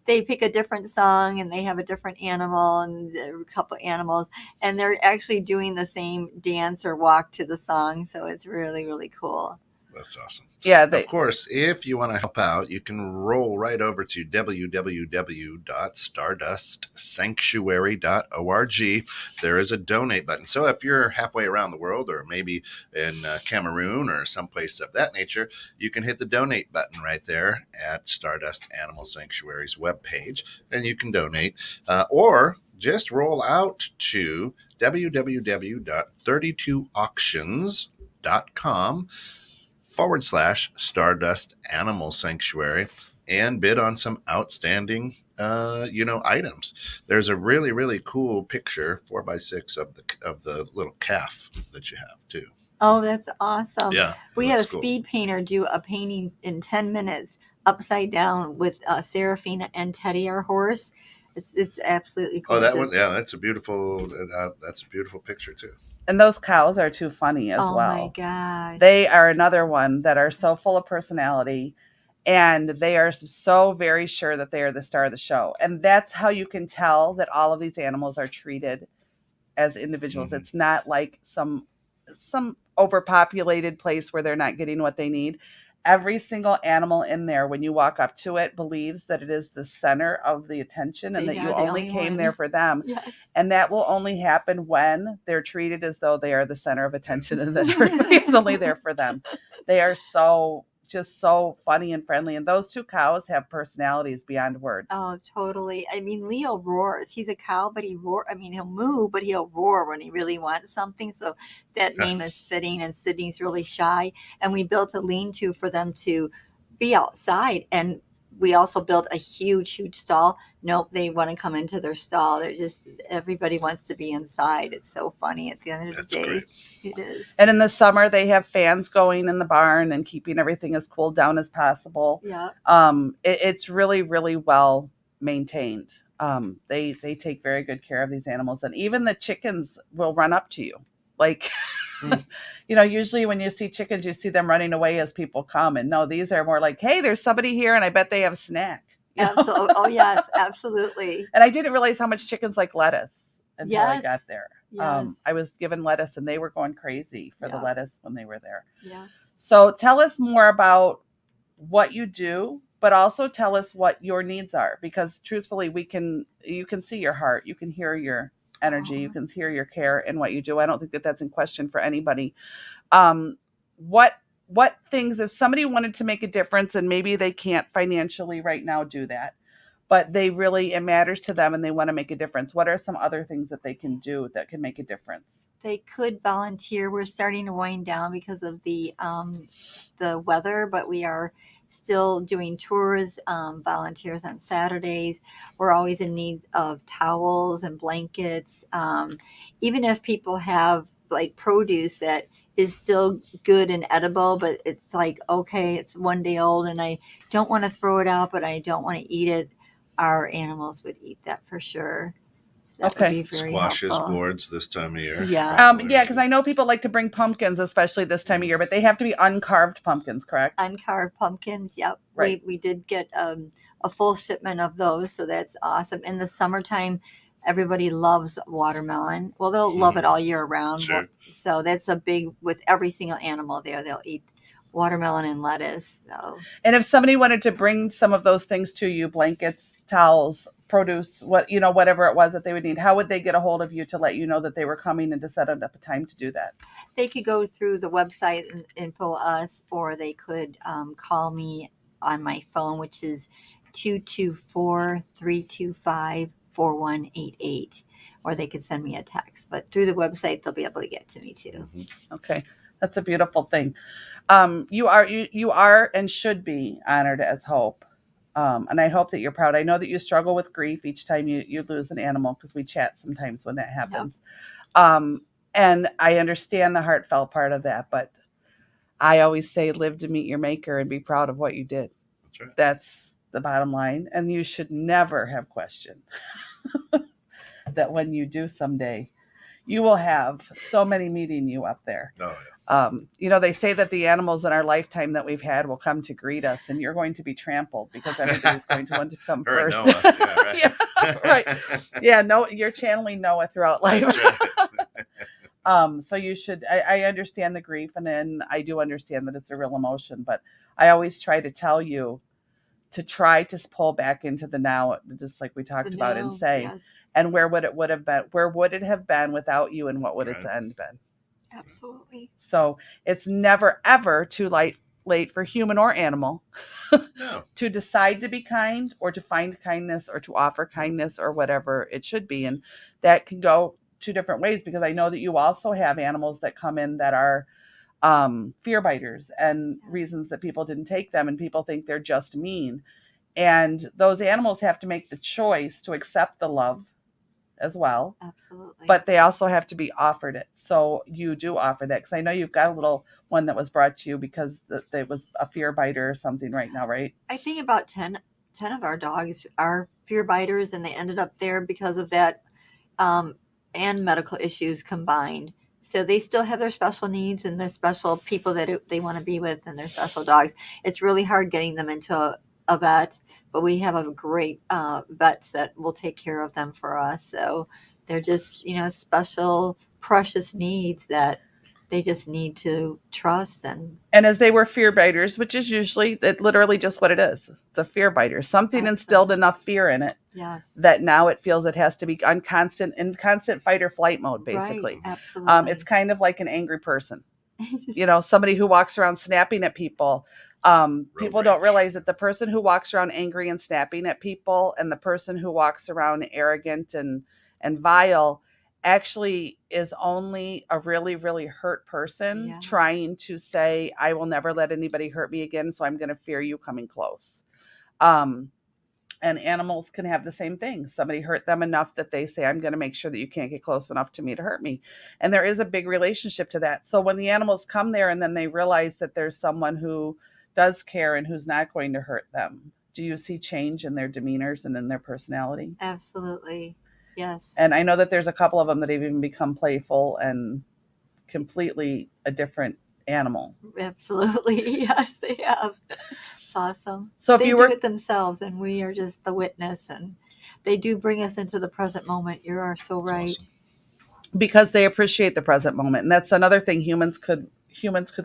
They pick a different song, and they have a different animal and a couple animals, and they're actually doing the same dance or walk to the song. So it's really, really cool. That's awesome. Yeah, Of course, if you want to help out, you can roll right over to www.stardustsanctuary.org. There is a donate button. So if you're halfway around the world, or maybe in Cameroon or someplace of that nature, you can hit the donate button right there at Stardust Animal Sanctuary's webpage, and you can donate. Or just roll out to www.32auctions.com/Stardust Animal Sanctuary and bid on some outstanding items. There's a really, really cool picture 4x6 of the little calf that you have too. Oh, that's awesome. Yeah, we had a looks cool. speed painter do a painting in 10 minutes upside down with Seraphina and Teddy, our horse. It's absolutely Oh, gorgeous. that one, yeah, that's a beautiful picture too. And those cows are too funny as well. Oh my gosh. They are another one that are so full of personality, and they are so very sure that they are the star of the show. And that's how you can tell that all of these animals are treated as individuals. Mhm. It's not like some overpopulated place where they're not getting what they need. Every single animal in there, when you walk up to it, believes that it is the center of the attention and They that you are the only only came one. there for them. Yes. And that will only happen when they're treated as though they are the center of attention and that everybody's only there for them. They are just so funny and friendly. And those two cows have personalities beyond words. Oh, totally. I mean, Leo roars. He's a cow, but he roar. I mean, he'll moo, but he'll roar when he really wants something. So that name is fitting. And Sydney's really shy. And we built a lean-to for them to be outside. And we also built a huge stall. Nope, they want to come into their stall. They're just, everybody wants to be inside. It's so funny at the end of the day. Great. It is. And in the summer, they have fans going in the barn and keeping everything as cooled down as possible. Yeah. It's really, really well maintained. They take very good care of these animals, and even the chickens will run up to you. Like, usually when you see chickens, you see them running away as people come. And no, these are more like, hey, there's somebody here, and I bet they have a snack. Absolutely. Oh, yes, absolutely. And I didn't realize how much chickens like lettuce until I Yes. got there. Yes. I was given lettuce, and they were going crazy for the Yeah. lettuce when they were there. Yes. So tell us more about what you do, but also tell us what your needs are, because truthfully, you can see your heart, you can hear your energy, you can hear your care in what you do. I don't think that that's in question for anybody. What things, if somebody wanted to make a difference, and maybe they can't financially right now do that, but it matters to them and they want to make a difference, what are some other things that they can do that can make a difference? They could volunteer. We're starting to wind down because of the weather, but we are still doing tours, volunteers on Saturdays. We're always in need of towels and blankets. Even if people have like produce that is still good and edible, but it's like, okay, it's 1 day old and I don't want to throw it out, but I don't want to eat it. Our animals would eat that for sure. That would be very Squashes, helpful. gourds this time of year. Yeah. Because I know people like to bring pumpkins, especially this time of year, but they have to be uncarved pumpkins, correct? Uncarved pumpkins, yep. Right. We did get a full shipment of those, so that's awesome. In the summertime, everybody loves watermelon. Well, they'll love it all year round. Sure. So that's a big, with every single animal there, they'll eat watermelon and lettuce. So. And if somebody wanted to bring some of those things to you, blankets, towels, produce, whatever it was that they would need, how would they get a hold of you to let you know that they were coming and to set up a time to do that? They could go through the website and info us, or they could call me on my phone, which is 224-325-4188, or they could send me a text. But through the website, they'll be able to get to me too. Okay, that's a beautiful thing. You are and should be honored as Hope. And I hope that you're proud. I know that you struggle with grief each time you lose an animal, because we chat sometimes when that happens. Yep. And I understand the heartfelt part of that, but I always say live to meet your maker and be proud of what you did. That's right. That's the bottom line. And you should never have question that when you do someday, you will have so many meeting you up there. Oh, yeah. They say that the animals in our lifetime that we've had will come to greet us, and you're going to be trampled because everybody's going to want to come Or first. Noah. Yeah, right. Yeah, right. Yeah, no, you're channeling Noah throughout life. So you should, I understand the grief, and then I do understand that it's a real emotion, but I always try to tell you to try to pull back into the now, just like we talked about, and say, Yes, and where would have been, where would it have been without you, and what would its Right. end been? absolutely. So it's never ever too late for human or animal No. to decide to be kind, or to find kindness, or to offer kindness, or whatever it should be. And that can go two different ways, because I know that you also have animals that come in that are fear biters, and Yes, reasons that people didn't take them, and people think they're just mean. And those animals have to make the choice to accept the love as well, absolutely. but they also have to be offered it. So you do offer that, because I know you've got a little one that was brought to you because it was a fear biter or something right now, right? I think about 10 of our dogs are fear biters, and they ended up there because of that, um, and medical issues combined. So they still have their special needs and their special people that they want to be with, and their special dogs. It's really hard getting them into a vet, but we have a great vets that will take care of them for us. So they're just, special, precious needs that they just need to trust. And as they were fear biters, which is usually literally just what it is. It's a fear biter. Something instilled enough fear in it Yes, that now it feels it has to be in constant fight or flight mode, basically. right, absolutely. It's kind of like an angry person. Somebody who walks around snapping at people. People don't realize that the person who walks around angry and snapping at people, and the person who walks around arrogant and vile, actually is only a really, really hurt person. Yes. Trying to say, I will never let anybody hurt me again, so I'm going to fear you coming close. And animals can have the same thing. Somebody hurt them enough that they say, I'm going to make sure that you can't get close enough to me to hurt me. And there is a big relationship to that. So when the animals come there and then they realize that there's someone who does care and who's not going to hurt them, do you see change in their demeanors and in their personality? Absolutely. Yes. And I know that there's a couple of them that have even become playful and completely a different animal. Absolutely. Yes, they have. It's awesome. So if they you do were it themselves, and we are just the witness, and they do bring us into the present moment. You are so right. Awesome. Because they appreciate the present moment. And that's another thing humans could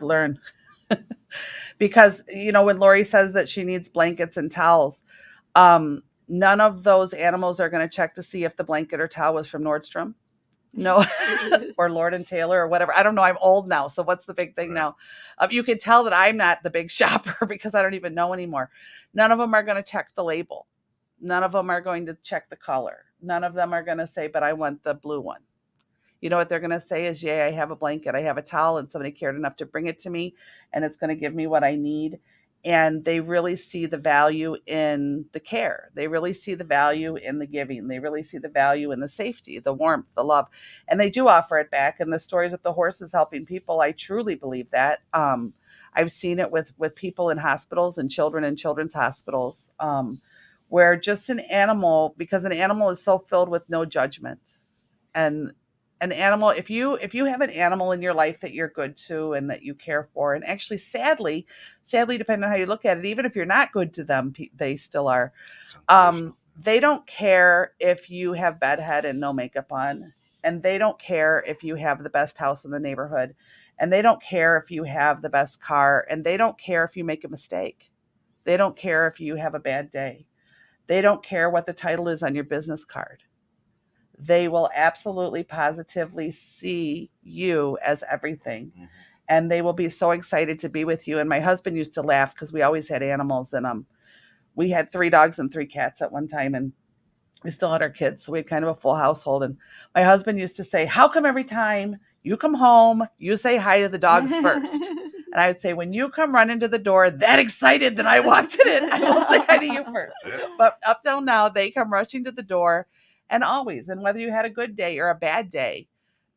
learn. Because when Lori says that she needs blankets and towels, none of those animals are going to check to see if the blanket or towel was from Nordstrom. No. Or Lord and Taylor or whatever. I don't know. I'm old now. So what's the big thing Right. now? You can tell that I'm not the big shopper because I don't even know anymore. None of them are going to check the label. None of them are going to check the color. None of them are going to say, but I want the blue one. You know what they're going to say is, yay, I have a blanket, I have a towel, and somebody cared enough to bring it to me, and it's going to give me what I need. And they really see the value in the care. They really see the value in the giving. They really see the value in the safety, the warmth, the love. And they do offer it back. And the stories with the horses helping people, I truly believe that. I've seen it with people in hospitals and children in children's hospitals, where just an animal, because an animal is so filled with no judgment. And an animal, if you have an animal in your life that you're good to and that you care for, and actually sadly depending on how you look at it, even if you're not good to them, they still are, they don't care if you have bedhead and no makeup on, and they don't care if you have the best house in the neighborhood, and they don't care if you have the best car, and they don't care if you make a mistake. They don't care if you have a bad day. They don't care what the title is on your business card. They will absolutely positively see you as everything. Mm-hmm. And they will be so excited to be with you. And my husband used to laugh because we always had animals, and we had 3 dogs and 3 cats at one time, and we still had our kids. So we had kind of a full household. And my husband used to say, how come every time you come home, you say hi to the dogs first? And I would say, when you come running to the door that excited that I walked in, I will say hi to you first. But up till now, they come rushing to the door. And always, and whether you had a good day or a bad day,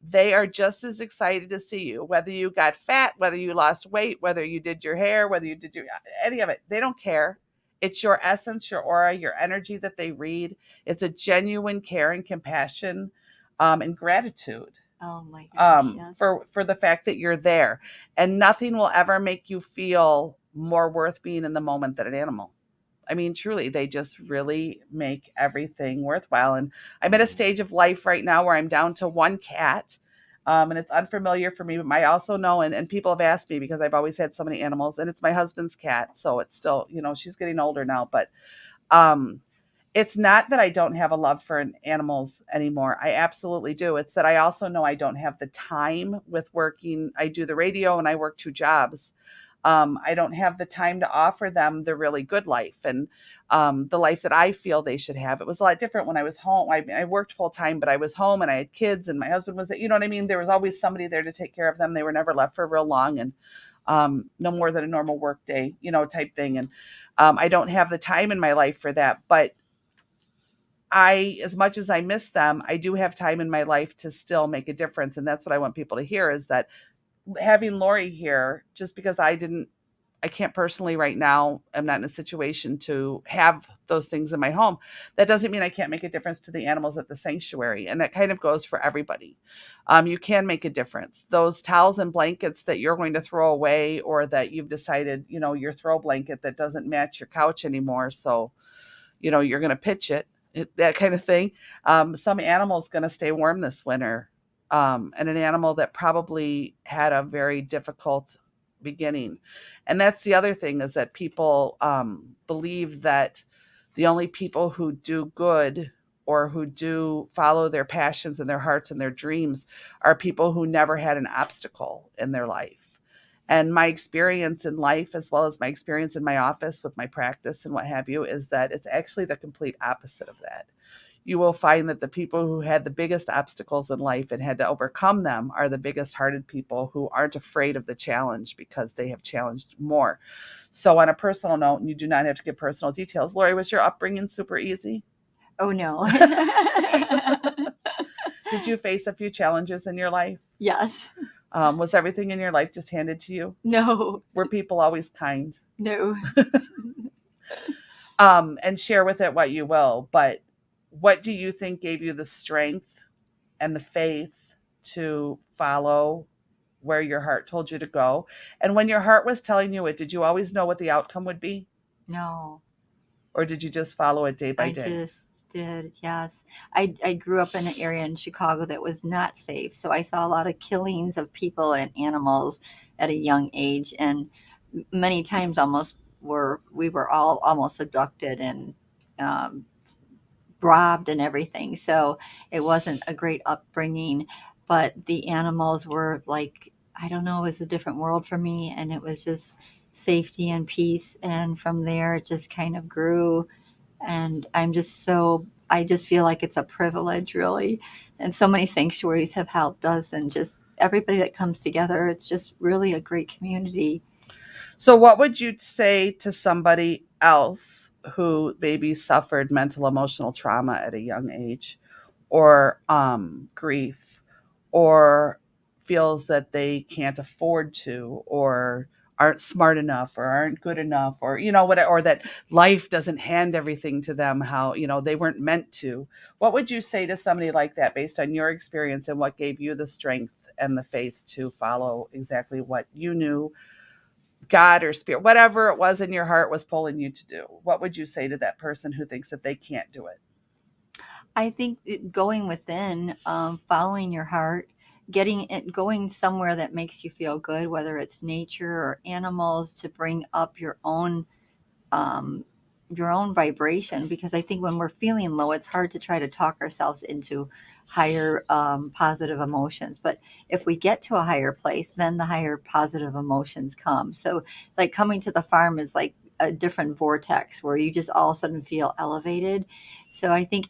they are just as excited to see you. Whether you got fat, whether you lost weight, whether you did your hair, whether you did any of it, they don't care. It's your essence, your aura, your energy that they read. It's a genuine care and compassion, and gratitude. Oh my gosh, yes. For the fact that you're there. And nothing will ever make you feel more worth being in the moment than an animal. I mean, truly, they just really make everything worthwhile. And I'm at a stage of life right now where I'm down to 1 cat. And it's unfamiliar for me, but I also know, and people have asked me because I've always had so many animals, and it's my husband's cat. So it's still, she's getting older now, but um, it's not that I don't have a love for animals anymore. I absolutely do. It's that I also know I don't have the time with working. I do the radio and I work 2 jobs. I don't have the time to offer them the really good life and the life that I feel they should have. It was a lot different when I was home. I worked full time, but I was home and I had kids and my husband was, you know what I mean? There was always somebody there to take care of them. They were never left for real long and no more than a normal work day, type thing. And I don't have the time in my life for that. But as much as I miss them, I do have time in my life to still make a difference. And that's what I want people to hear is that having Lori here, just because I can't personally right now, I'm not in a situation to have those things in my home. That doesn't mean I can't make a difference to the animals at the sanctuary. And that kind of goes for everybody. You can make a difference. Those towels and blankets that you're going to throw away or that you've decided, your throw blanket that doesn't match your couch anymore. So, you're going to pitch that kind of thing. Some animal's going to stay warm this winter. And an animal that probably had a very difficult beginning. And that's the other thing is that people believe that the only people who do good or who do follow their passions and their hearts and their dreams are people who never had an obstacle in their life. And my experience in life, as well as my experience in my office with my practice and what have you, is that it's actually the complete opposite of that. You will find that the people who had the biggest obstacles in life and had to overcome them are the biggest hearted people who aren't afraid of the challenge because they have challenged more. So on a personal note, and you do not have to give personal details, Lori, was your upbringing super easy? Oh, no. Did you face a few challenges in your life? Yes. Was everything in your life just handed to you? No. Were people always kind? No. And share with it what you will, but what do you think gave you the strength and the faith to follow where your heart told you to go? And when your heart was telling you it, did you always know what the outcome would be? No. Or did you just follow it day by I day? just did, yes. I grew up in an area in Chicago that was not safe. So I saw a lot of killings of people and animals at a young age. And many times we were all almost abducted and um, robbed and everything. So it wasn't a great upbringing, but the animals were like, I don't know, it was a different world for me. And it was just safety and peace. And from there, it just kind of grew. And I just feel like it's a privilege, really. And so many sanctuaries have helped us, and just everybody that comes together, it's just really a great community. So what would you say to somebody else who maybe suffered mental emotional trauma at a young age or grief or feels that they can't afford to or aren't smart enough or aren't good enough or what, or that life doesn't hand everything to them how they weren't meant to? What would you say to somebody like that based on your experience and what gave you the strength and the faith to follow exactly what you knew God or spirit, whatever it was in your heart was pulling you to do? What would you say to that person who thinks that they can't do it? I think going within, following your heart, going somewhere that makes you feel good, whether it's nature or animals, to bring up um, your own vibration. Because I think when we're feeling low, it's hard to try to talk ourselves into higher positive emotions. But if we get to a higher place, then the higher positive emotions come. So, like coming to the farm is like a different vortex where you just all of a sudden feel elevated. So I think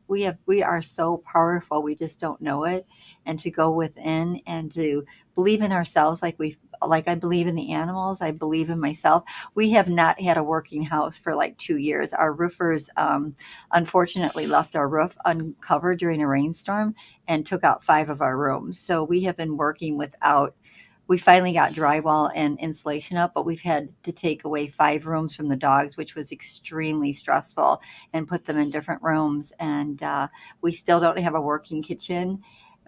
we are so powerful, we just don't know it. And to go within and to believe in ourselves, like I believe in the animals, I believe in myself. We have not had a working house for like 2 years. Our roofers unfortunately left our roof uncovered during a rainstorm and took out 5 of our rooms. So we have been working without. We finally got drywall and insulation up, but we've had to take away 5 rooms from the dogs, which was extremely stressful, and put them in different rooms. And we still don't have a working kitchen.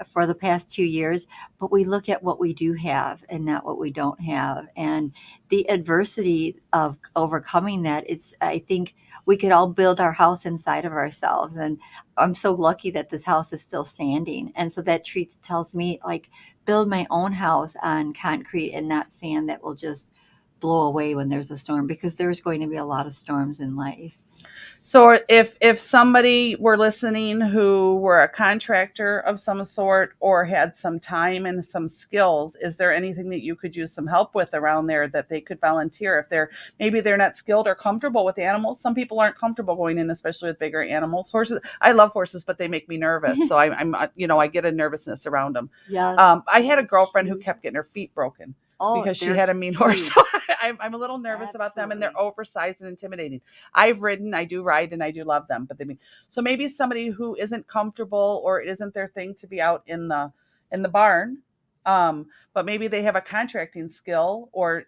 for the past 2 years, but we look at what we do have and not what we don't have. And the adversity of overcoming that, I think we could all build our house inside of ourselves. And I'm so lucky that this house is still standing. And so that tells me, like, build my own house on concrete and not sand that will just blow away when there's a storm, because there's going to be a lot of storms in life. So if somebody were listening who were a contractor of some sort or had some time and some skills, is there anything that you could use some help with around there that they could volunteer? If maybe they're not skilled or comfortable with animals. Some people aren't comfortable going in, especially with bigger animals. Horses, I love horses, but they make me nervous. So I'm I get a nervousness around them. Yes. I had a girlfriend who kept getting her feet broken. Because she had a mean horse. So I'm a little nervous about them, and they're oversized and intimidating. I've ridden, I do ride, and I do love them. But so maybe somebody who isn't comfortable or it isn't their thing to be out in the barn, but maybe they have a contracting skill or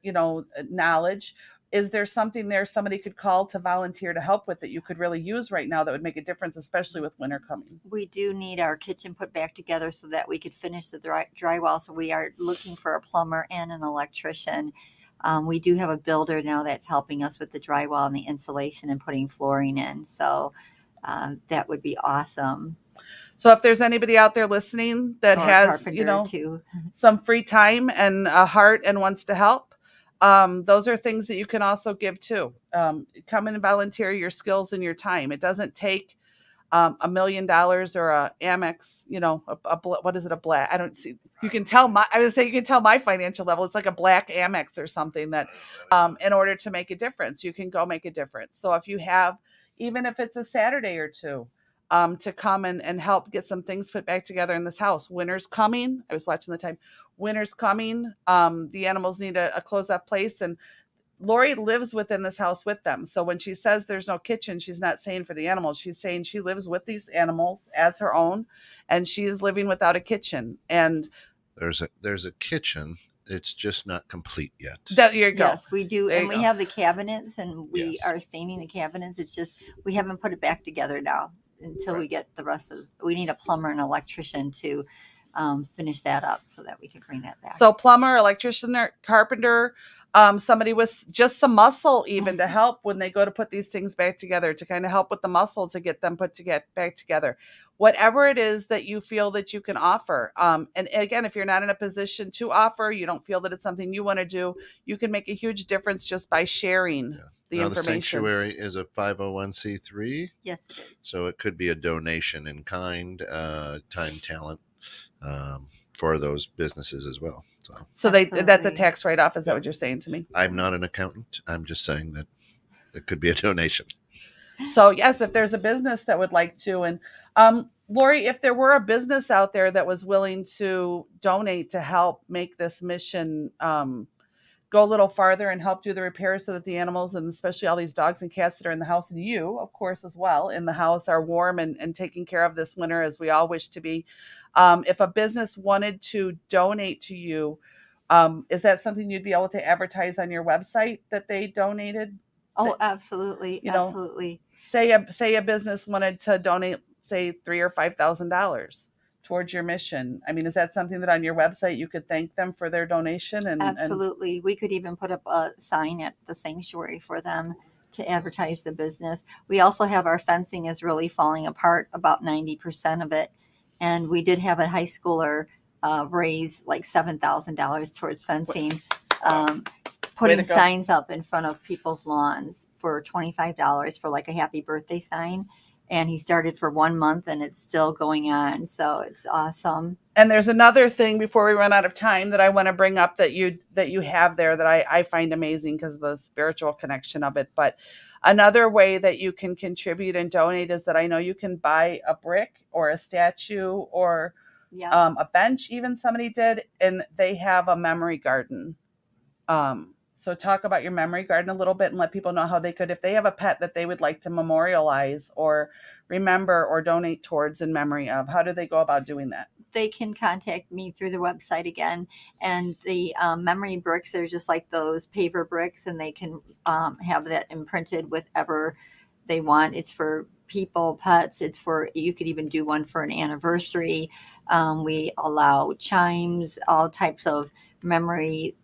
knowledge. Is there something there somebody could call to volunteer to help with that you could really use right now that would make a difference, especially with winter coming? We do need our kitchen put back together so that we could finish the drywall. So we are looking for a plumber and an electrician. We do have a builder now that's helping us with the drywall and the insulation and putting flooring in. So that would be awesome. So if there's anybody out there listening that has, too, some free time and a heart and wants to help, those are things that you can also give too. Come in and volunteer your skills and your time. It doesn't take $1 million or a Amex, what is it? A black? I don't see. You can tell you can tell my financial level. It's like a black Amex or something that, in order to make a difference, you can go make a difference. So if you have, even if it's a Saturday or two, to come and help get some things put back together in this house. Winter's coming. I was watching the time. Winter's coming. The animals need a closed-off place, and Lori lives within this house with them. So when she says there's no kitchen, she's not saying for the animals. She's saying she lives with these animals as her own, and she is living without a kitchen. And there's a kitchen. It's just not complete yet. There you go. Yes, we do. And we have the cabinets, and we are staining the cabinets. It's just we haven't put it back together now until we get the rest of. We need a plumber and electrician to finish that up so that we can bring that back. So plumber, electrician, or carpenter, somebody with just some muscle even to help when they go to put these things back together, to kind of help with the muscle to get them back together. Whatever it is that you feel that you can offer. And again, if you're not in a position to offer, you don't feel that it's something you want to do, you can make a huge difference just by sharing the information. The sanctuary is a 501c3. Yes, it is. So it could be a donation in kind, time, talent, for those businesses as well. So that's a tax write-off. Is that what you're saying to me? I'm not an accountant. I'm just saying that it could be a donation. So yes, if there's a business that would like to, and Lori, if there were a business out there that was willing to donate to help make this mission go a little farther and help do the repairs so that the animals, and especially all these dogs and cats that are in the house, and you, of course, as well, in the house, are warm and taken care of this winter as we all wish to be. If a business wanted to donate to you, is that something you'd be able to advertise on your website that they donated? Oh, absolutely. Absolutely. Say a business wanted to donate, say, $3,000 or $5,000 towards your mission. I mean, is that something that on your website you could thank them for their donation? Absolutely. We could even put up a sign at the sanctuary for them to advertise the business. We also have our fencing is really falling apart, about 90% of it. And we did have a high schooler raise like $7,000 towards fencing, putting signs up in front of people's lawns for $25 for like a happy birthday sign. And he started for 1 month and it's still going on. So it's awesome. And there's another thing before we run out of time that I want to bring up that you have there that I find amazing because of the spiritual connection of it. But another way that you can contribute and donate is that I know you can buy a brick or a statue or a bench, even somebody did, and they have a memory garden. So talk about your memory garden a little bit and let people know how they could, if they have a pet that they would like to memorialize or remember or donate towards in memory of, how do they go about doing that? They can contact me through the website again. And the memory bricks are just like those paver bricks, and they can have that imprinted with whatever they want. It's for people pets. It's for, you could even do one for an anniversary. We allow chimes, all types of memory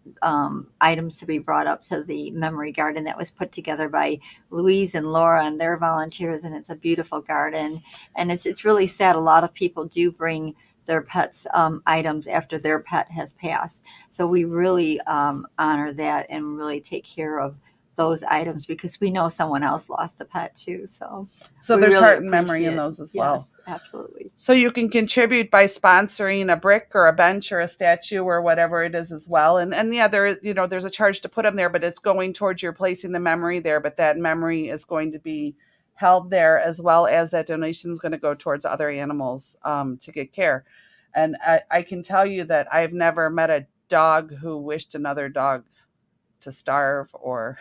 items to be brought up to the memory garden that was put together by Louise and Laura and their volunteers, and it's a beautiful garden. And it's really sad. A lot of people do bring their pets items after their pet has passed. So we really honor that and really take care of those items because we know someone else lost a pet too. So So we there's really heart and memory in appreciate- those as well. Yes, absolutely. So you can contribute by sponsoring a brick or a bench or a statue or whatever it is as well. And yeah, there is, there's a charge to put them there, but it's going towards your placing the memory there. But that memory is going to be held there, as well as that donation is going to go towards other animals to get care. And I can tell you that I've never met a dog who wished another dog to starve, or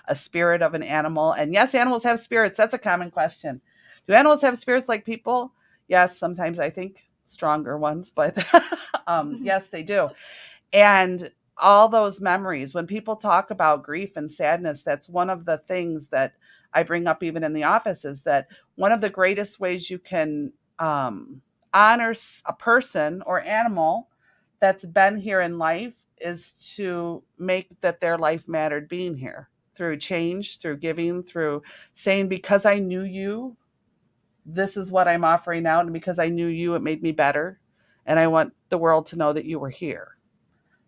a spirit of an animal. And yes, animals have spirits. That's a common question. Do animals have spirits like people? Yes, sometimes I think stronger ones, but yes, they do. And all those memories, when people talk about grief and sadness, that's one of the things that I bring up even in the office, is that one of the greatest ways you can honor a person or animal that's been here in life is to make that their life mattered being here, through change, through giving, through saying, because I knew you, this is what I'm offering out. And because I knew you, it made me better. And I want the world to know that you were here.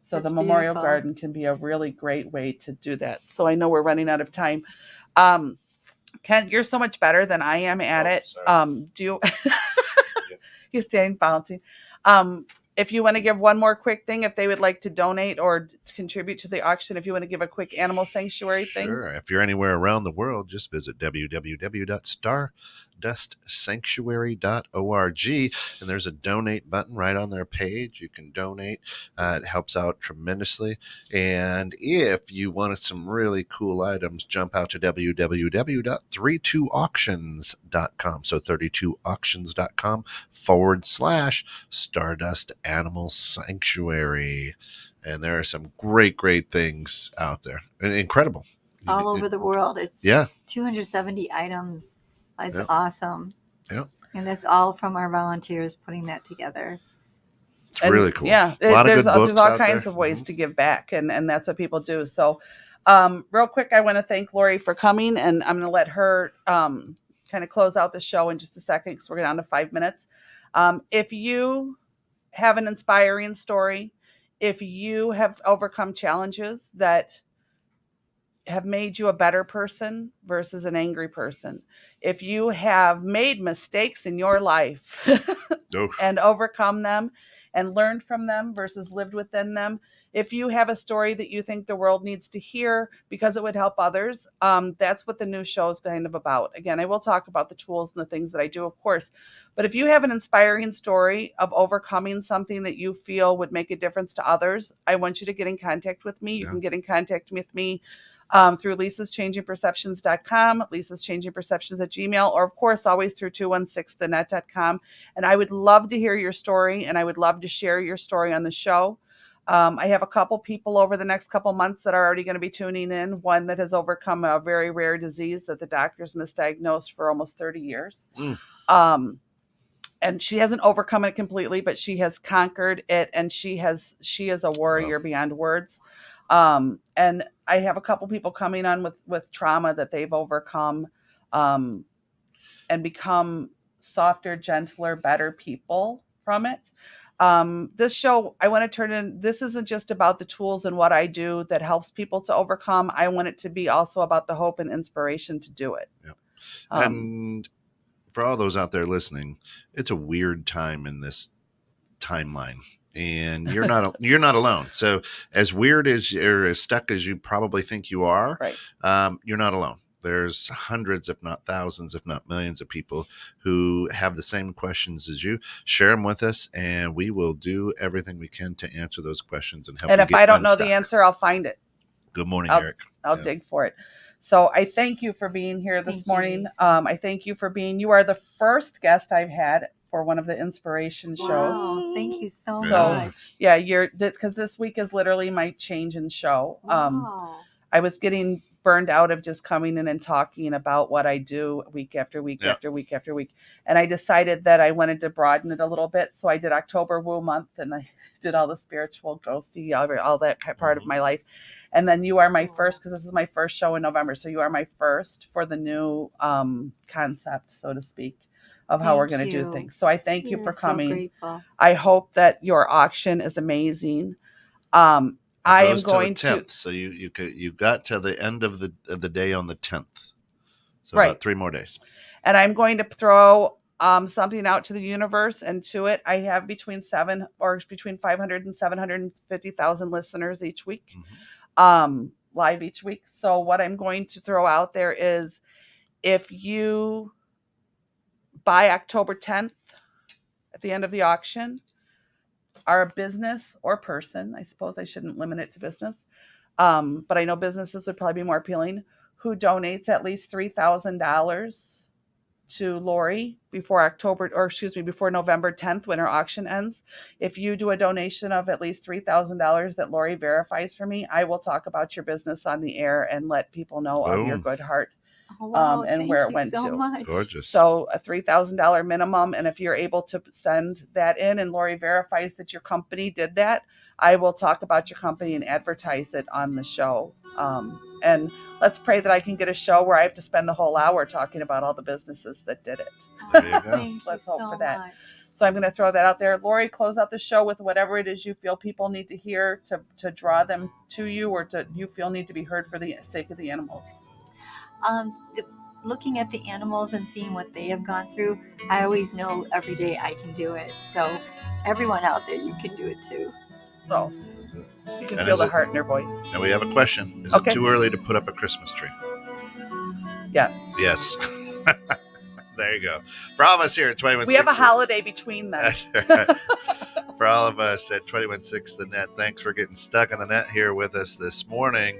So That's the Memorial beautiful. Garden can be a really great way to do that. So I know we're running out of time. Ken, you're so much better than I am at it. Sorry. Do you, you staying bouncing. If you want to give one more quick thing, if they would like to donate or contribute to the auction, if you want to give a quick animal sanctuary thing. Sure. If you're anywhere around the world, just visit www.stardustsanctuary.org, and there's a donate button right on their page. You can donate. It helps out tremendously. And if you wanted some really cool items, jump out to www.32auctions.com. So 32auctions.com/Stardust Animal Sanctuary. And there are some great things out there. Incredible. All over the world. It's Yeah. 270 items. It's Yep. awesome. Yep. And that's all from our volunteers putting that together. It's And really cool. Yeah, A lot of there's good books all out kinds there. of ways to give back, and that's what people do. So, real quick, I want to thank Lori for coming, and I'm going to let her kind of close out the show in just a second because we're down to 5 minutes. If you have an inspiring story, if you have overcome challenges that have made you a better person versus an angry person, if you have made mistakes in your life Oof. and overcome them and learned from them versus lived within them, if you have a story that you think the world needs to hear because it would help others, that's what the new show is kind of about. Again, I will talk about the tools and the things that I do, of course, but if you have an inspiring story of overcoming something that you feel would make a difference to others, I want you to get in contact with me. You can get in contact with me through lisaschangingperceptions.com, lisaschangingperceptions@gmail, or of course, always through 216thenet.com. And I would love to hear your story, and I would love to share your story on the show. I have a couple people over the next couple months that are already going to be tuning in. One that has overcome a very rare disease that the doctors misdiagnosed for almost 30 years. And she hasn't overcome it completely, but she has conquered it, and she is a warrior beyond words. And I have a couple people coming on with trauma that they've overcome, and become softer, gentler, better people from it. This show, I want to turn in, this isn't just about the tools and what I do that helps people to overcome. I want it to be also about the hope and inspiration to do it. Yep. And for all those out there listening, it's a weird time in this timeline, and you're not alone. So as weird as or as stuck as you probably think you are, Right. You're not alone. There's hundreds, if not thousands, if not millions of people who have the same questions as you. Share them with us, and we will do everything we can to answer those questions and help you. And if I don't know the answer, I'll find it. Good morning, Eric. I'll dig for it. So I thank you for being here this morning. I thank you for you are the first guest I've had for one of the inspiration shows. Wow, thank you so much. Yeah, because this week is literally my change in show. Wow. I was getting burned out of just coming in and talking about what I do week after week Yeah. after week after week. And I decided that I wanted to broaden it a little bit. So I did October Woo Month, and I did all the spiritual, ghosty, all that part of my life. And then you are my first, because this is my first show in November. So you are my first for the new concept, so to speak, of how we're going to do things. So I thank you for coming. So grateful. I hope that your auction is amazing. I am going to the 10th, so you got to the end of the day on the 10th, so about 3 more days. And I'm going to throw something out to the universe, and to it, I have between 500 and 750,000 listeners each week, live each week. So what I'm going to throw out there is, if you by October 10th, at the end of the auction, are a business or person, I suppose I shouldn't limit it to business, but I know businesses would probably be more appealing, who donates at least $3,000 to Lori before November 10th, when her auction ends. If you do a donation of at least $3,000 that Lori verifies for me, I will talk about your business on the air and let people know of your good heart. Oh, wow. And where it went so to. Much. Gorgeous. So a $3,000 minimum. And if you're able to send that in and Lori verifies that your company did that, I will talk about your company and advertise it on the show. And let's pray that I can get a show where I have to spend the whole hour talking about all the businesses that did it. There you go. Let's hope for that. So I'm going to throw that out there. Lori, close out the show with whatever it is you feel people need to hear to draw them to you, or you feel need to be heard for the sake of the animals. Looking at the animals and seeing what they have gone through, I always know every day I can do it. So everyone out there, you can do it too. So you can feel the heart in their voice. And we have a question. Is it too early to put up a Christmas tree? Yes. Yes. There you go. For all of us here at 21 we have a holiday between them. For all of us at 21.6 The Net, thanks for getting stuck on the net here with us this morning.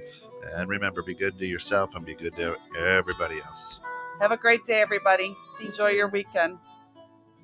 And remember, be good to yourself and be good to everybody else. Have a great day, everybody. Enjoy your weekend.